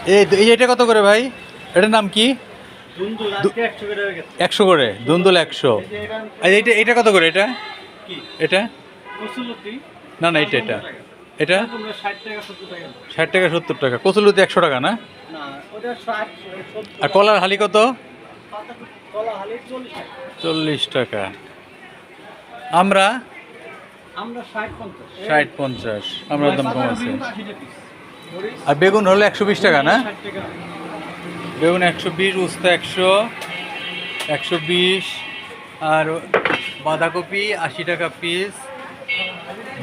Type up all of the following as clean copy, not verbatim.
এটা কত করে ভাই? এটার নাম কি? 100 করে দুন্দুল 100। আর এটা কত করে? এটা এটা না না এটা এটা এটা 60 টাকা 70 টাকা। কচুলতি 100 টাকা না? আর কলার হালি কত? 40 টাকা। আমরা 60-50 আমরা দাম কম আছে। আর বেগুন হলো 120 টাকা না? বেগুন 120, উস্তা 100, 120। আর বাঁধাকপি 80 টাকা পিস,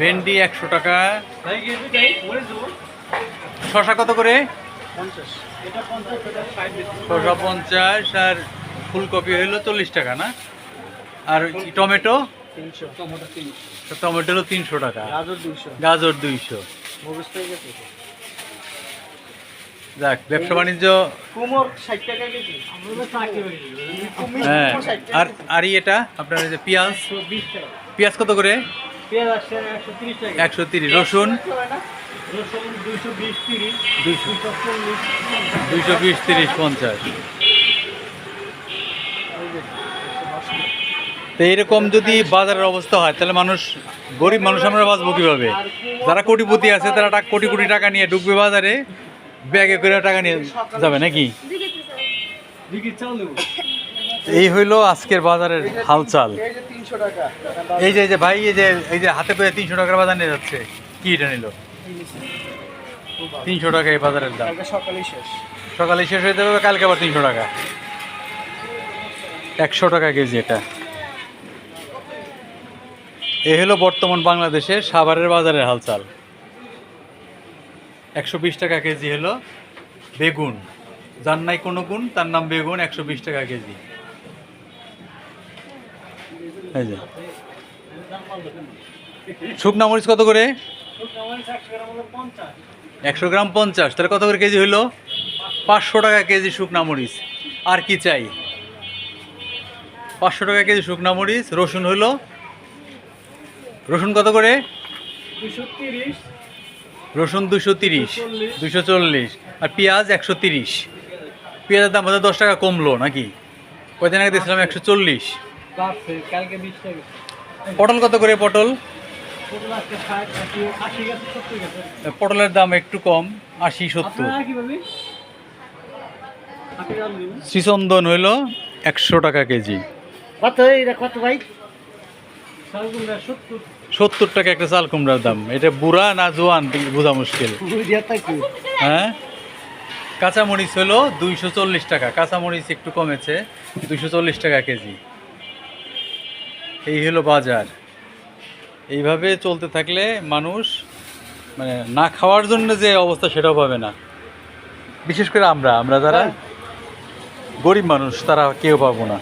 ভেন্ডি 100 টাকা। শশা কত করে? শশা 50। আর ফুলকপি হলো 40 টাকা না? আর টমেটো? টমেটো হলো 300 টাকা। গাজর 200। যাক, ব্যবসা বাণিজ্য। হ্যাঁ। আর এটা আপনার যে পেঁয়াজ, পেঁয়াজ কত করে? 130। রসুন 220, 30, 50। তো এইরকম যদি বাজারের অবস্থা হয় তাহলে মানুষ, গরিব মানুষ আমরা বাঁচবো কীভাবে? যারা কোটিপতি আছে তারা কোটি কোটি টাকা নিয়ে ঢুকবে বাজারে, ব্যাগে করে টাকা নিয়ে যাবে নাকি? এই হইলো আজকের বাজারের হালচাল। এই যে ভাই, এই যে হাতে পেয়ে 300 টাকার বাজার নিয়ে যাচ্ছে। কি এটা নিল? 300 টাকা এই বাজারের দাম। সকালে শেষ হয়ে যাবে, কালকে আবার 300 টাকা। 100 টাকা কেজি এটা। এ হলো বর্তমান বাংলাদেশের সাভারের বাজারের হালচাল। 120 টাকা কেজি হলো বেগুন। যার নাই কোনো গুণ তার নাম বেগুন, 120 টাকা কেজি। এই যে শুকনা মরিচ কত করে? 100 গ্রাম 50। তাহলে কত করে কেজি হইলো? 500 টাকা কেজি শুকনা মরিচ। আর কি চাই? 500 টাকা কেজি শুকনা মরিচ। রসুন হলো, রসুন কত করে? রসুন 230, 240। আর পেঁয়াজ 130। পেঁয়াজের দাম বোধহয় 10 টাকা কমলো নাকি? কয়দিন আগে দিয়েছিলাম 140। পটল কত করে? পটল, পটলের দাম একটু কম, 80-70। শ্রীচন্দন হইল 100 টাকা কেজি। 70 টাকা একটা চাল কুমড়ার দাম। এটা বুড়া না জোয়ান বোঝা মুশকিল। হ্যাঁ। কাঁচামরিচ হলো 240 টাকা। কাঁচামরিচ একটু কমেছে, 240 টাকা কেজি। এই হলো বাজার। এইভাবে চলতে থাকলে মানুষ মানে না খাওয়ার জন্য যে অবস্থা সেটাও পাবে না। বিশেষ করে আমরা যারা গরিব মানুষ তারা কেউ পাবো না।